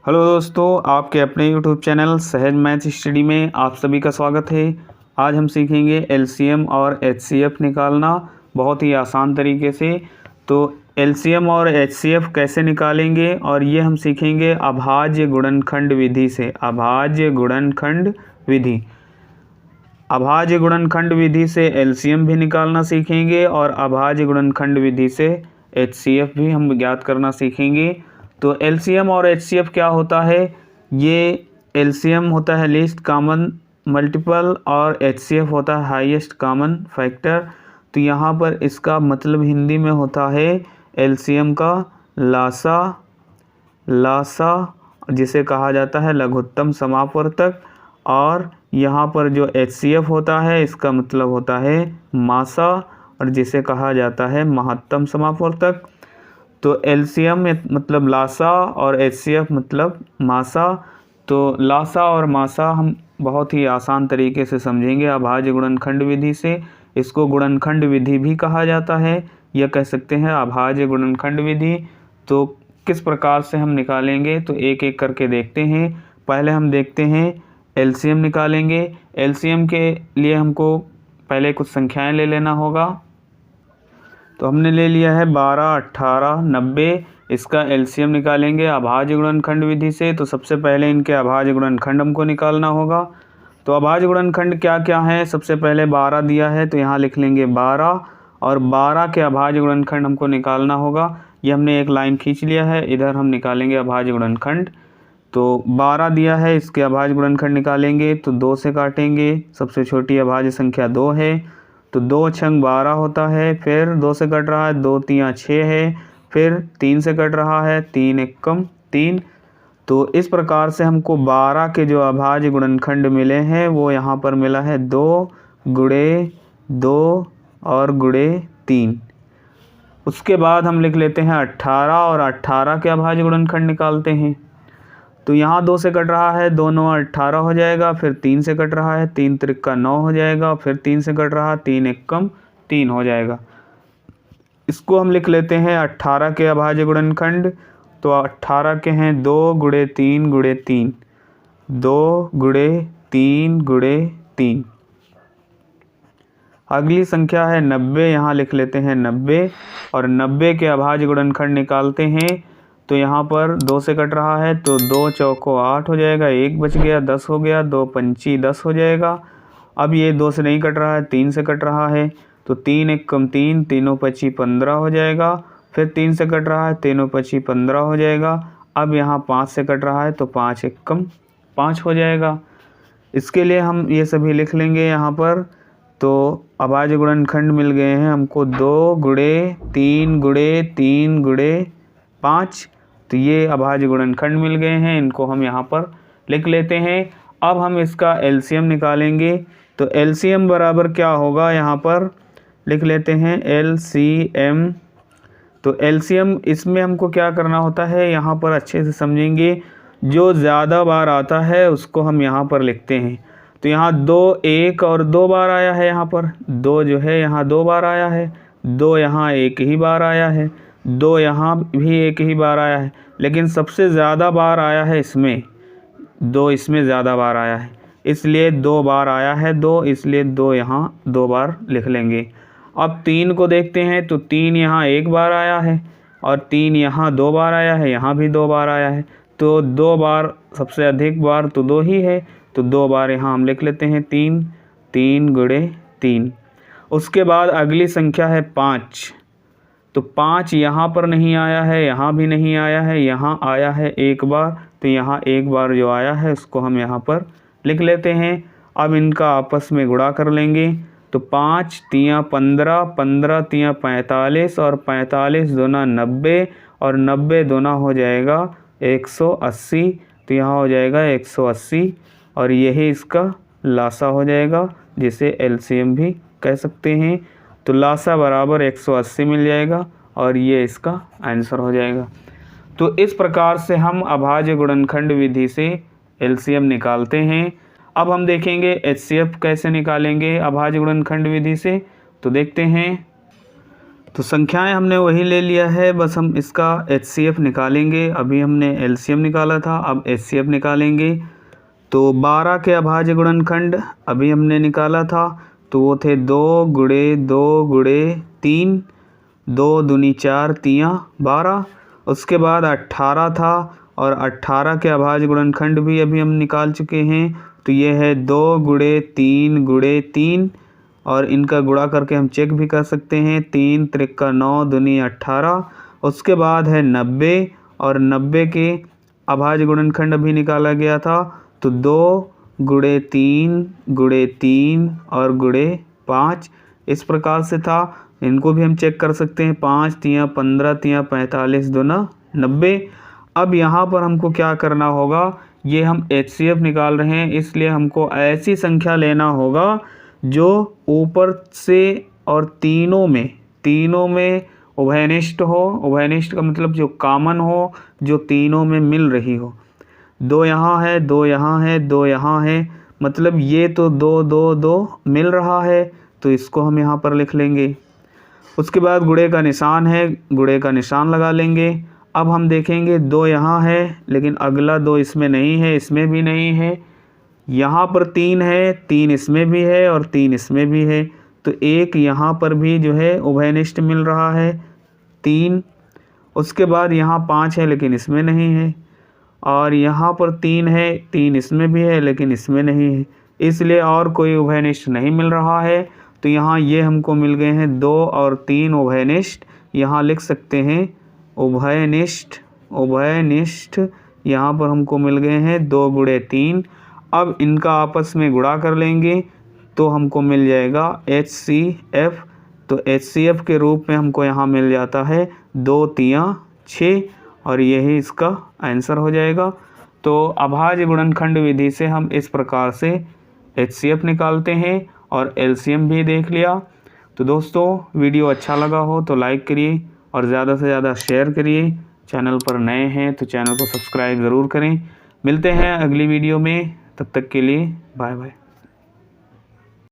Hello दोस्तों, आपके अपने यूट्यूब चैनल सहज मैथ स्टडी में आप सभी का स्वागत है। आज हम सीखेंगे एलसीएम और एचसीएफ निकालना बहुत ही आसान तरीके से। तो एलसीएम और एचसीएफ कैसे निकालेंगे और ये हम सीखेंगे अभाज्य गुणनखंड विधि से। अभाज्य गुणनखंड विधि, अभाज्य गुणनखंड विधि से एलसीएम भी निकालना सीखेंगे और अभाज्य गुणनखंड विधि से एचसीएफ भी हम ज्ञात करना सीखेंगे। तो एलसीएम और एचसीएफ क्या होता है? ये एलसीएम होता है लीस्ट कॉमन मल्टीपल और एचसीएफ होता है हाईएस्ट कॉमन फैक्टर। तो यहाँ पर इसका मतलब हिंदी में होता है एलसीएम का लासा जिसे कहा जाता है लघुत्तम समापवर्तक, और यहाँ पर जो एचसीएफ होता है इसका मतलब होता है मासा और जिसे कहा जाता है महत्तम समापवर्तक। तो एलसीएम मतलब लासा और एचसीएफ मतलब मासा। तो लासा और मासा हम बहुत ही आसान तरीके से समझेंगे अभाज्य गुणनखंड विधि से। इसको गुणनखंड विधि भी कहा जाता है या कह सकते हैं अभाज्य गुणनखंड विधि। तो किस प्रकार से हम निकालेंगे तो एक एक करके देखते हैं। पहले हम देखते हैं एलसीएम निकालेंगे। एलसीएम के लिए हमको पहले कुछ संख्याएं ले लेना होगा। तो हमने ले लिया है 12, 18, 90। इसका एलसीएम निकालेंगे अभाज्य गुणनखंड विधि से। तो सबसे पहले इनके अभाज्य गुणनखंड हमको निकालना होगा। तो अभाज्य गुणनखंड क्या क्या है? सबसे पहले 12 दिया है तो यहाँ लिख लेंगे 12, और 12 के अभाज्य गुणनखंड हमको निकालना होगा। ये हमने एक लाइन खींच लिया है, इधर हम निकालेंगे अभाज्य गुणनखंड। तो 12 दिया है, इसके अभाज्य गुणनखंड निकालेंगे तो 2 से काटेंगे। सबसे छोटी अभाज्य संख्या 2 है, तो 2 छंग 12 होता है। फिर 2 से कट रहा है, 2 तियाँ 6 है। फिर 3 से कट रहा है, 3 एकम 3। तो इस प्रकार से हमको 12 के जो अभाज्य गुणनखंड मिले हैं वो यहाँ पर मिला है 2 गुणे 2 और गुणे 3। उसके बाद हम लिख लेते हैं 18, और 18 के अभाज्य गुणनखंड निकालते हैं। तो यहाँ 2 से कट रहा है, 2 9 18 हो जाएगा। फिर 3 से कट रहा है, 3 त्रिका 9 हो जाएगा। फिर 3 से कट रहा है, 3 एकम 3 हो जाएगा। इसको हम लिख लेते हैं 18 के अभाज्य गुणनखंड। तो 18 के हैं 2 गुणे 3 गुणे 3, 2 गुणे 3 गुणे 3। अगली संख्या है 90, यहाँ लिख लेते हैं 90, और 90 के अभाज्य गुणनखंड निकालते हैं। तो यहाँ पर 2 से कट रहा है, तो 2 चौको 8 हो जाएगा, 1 बच गया, 10 हो गया, 2 पंची 10 हो जाएगा। अब ये 2 से नहीं कट रहा है, 3 से कट रहा है, तो 3 एकम 3, तीनों पची 15 हो जाएगा। फिर 3 से कट रहा है, तीनों पची 15 हो जाएगा। अब यहाँ 5 से कट रहा है, तो 5 एकम 5 हो जाएगा। इसके लिए हम ये सभी लिख लेंगे यहाँ पर। तो अभाज्य गुणनखंड मिल गए हैं हमको 2 गुणे 3 गुणे 3 गुणे 5। तो ये अभाज्य गुणनखंड मिल गए हैं, इनको हम यहाँ पर लिख लेते हैं। अब हम इसका एलसीएम निकालेंगे। तो एलसीएम बराबर क्या होगा, यहाँ पर लिख लेते हैं एलसीएम। तो एलसीएम इसमें हमको क्या करना होता है, यहाँ पर अच्छे से समझेंगे। जो ज़्यादा बार आता है उसको हम यहाँ पर लिखते हैं। तो यहाँ 2 1 और 2 बार आया है, यहाँ पर 2 जो है यहाँ 2 बार आया है, 2 यहाँ 1 ही बार आया है, 2 यहाँ भी 1 ही बार आया है। लेकिन सबसे ज़्यादा बार आया है इसमें, 2 इसमें ज़्यादा बार आया है, इसलिए 2 बार आया है 2, इसलिए 2 यहाँ 2 बार लिख लेंगे। अब 3 को देखते हैं, तो 3 यहाँ 1 बार आया है, और 3 यहाँ 2 बार आया है, यहाँ भी 2 बार आया है। तो 2 बार सबसे अधिक बार तो 2 ही है, तो 2 बार यहाँ हम लिख लेते हैं 3, 3 गुणे 3। उसके बाद अगली संख्या है 5। तो 5 यहाँ पर नहीं आया है, यहाँ भी नहीं आया है, यहाँ आया है 1 बार। तो यहाँ 1 बार जो आया है उसको हम यहाँ पर लिख लेते हैं। अब इनका आपस में गुणा कर लेंगे। तो 5 तियाँ 15, 15 तियाँ 45, और 45 दूना 90, और 90 दूना हो जाएगा 180। तो यहाँ हो जाएगा 180, और यही इसका लासा हो जाएगा, जिसे एलसीएम भी कह सकते हैं। तो लासा बराबर 180 मिल जाएगा, और ये इसका आंसर हो जाएगा। तो इस प्रकार से हम अभाज्य गुणनखंड विधि से एलसीएम निकालते हैं। अब हम देखेंगे एचसीएफ कैसे निकालेंगे अभाज्य गुणनखंड विधि से। तो देखते हैं। तो संख्याएं हमने वही ले लिया है, बस हम इसका HCF निकालेंगे। अभी हमने LCM निकाला था, अब HCF निकालेंगे। तो 12 के अभाज्य गुणनखंड अभी हमने निकाला था, तो वो थे 2 गुणे 2 गुणे 3, 2 दूनी 4 तियाँ 12। उसके बाद 18 था, और 18 के अभाज्य गुणनखंड भी अभी हम निकाल चुके हैं। तो ये है 2 गुणे 3 गुणे 3, और इनका गुणा करके हम चेक भी कर सकते हैं। 3 त्रिका 9 दूनी 18। उसके बाद है 90, और 90 के अभाज्य गुणनखंड अभी निकाला गया था, तो 2 गुणे 3 गुणे 3 और गुणे 5 इस प्रकार से था। इनको भी हम चेक कर सकते हैं। 5 तियाँ 15 तियाँ 45 दूना 90। अब यहाँ पर हमको क्या करना होगा, ये हम HCF निकाल रहे हैं, इसलिए हमको ऐसी संख्या लेना होगा जो ऊपर से और तीनों में उभयनिष्ठ हो। उभयनिष्ठ का मतलब जो कॉमन हो, जो तीनों में मिल रही हो। 2 यहाँ है, 2 यहाँ है, 2 यहाँ है, मतलब ये तो 2 2 2 मिल रहा है, तो इसको हम यहाँ पर लिख लेंगे। उसके बाद गुणे का निशान है, गुणे का निशान लगा लेंगे। अब हम देखेंगे 2 यहाँ है, लेकिन अगला 2 इसमें नहीं है, इसमें भी नहीं है। यहाँ पर 3 है, 3 इसमें भी है और 3 इसमें भी है, तो 1 यहाँ पर भी जो है उभयनिष्ठ मिल रहा है 3। उसके बाद यहाँ 5 है, लेकिन इसमें नहीं है, और यहाँ पर 3 है, 3 इसमें भी है, लेकिन इसमें नहीं है, इसलिए और कोई उभयनिष्ठ नहीं मिल रहा है। तो यहाँ ये हमको मिल गए हैं 2 और 3 उभयनिष्ठ। यहाँ लिख सकते हैं उभयनिष्ठ, उभयनिष्ठ यहाँ पर हमको मिल गए हैं 2 गुणे 3। अब इनका आपस में गुणा कर लेंगे तो हमको मिल जाएगा HCF। तो HCF के रूप में हमको यहाँ मिल जाता है 2 तियाँ 6, और यही इसका आंसर हो जाएगा। तो अभाज्य गुणनखंड विधि से हम इस प्रकार से HCF निकालते हैं, और LCM भी देख लिया। तो दोस्तों, वीडियो अच्छा लगा हो तो लाइक करिए और ज़्यादा से ज़्यादा शेयर करिए। चैनल पर नए हैं तो चैनल को सब्सक्राइब ज़रूर करें। मिलते हैं अगली वीडियो में, तब तक के लिए बाय बाय।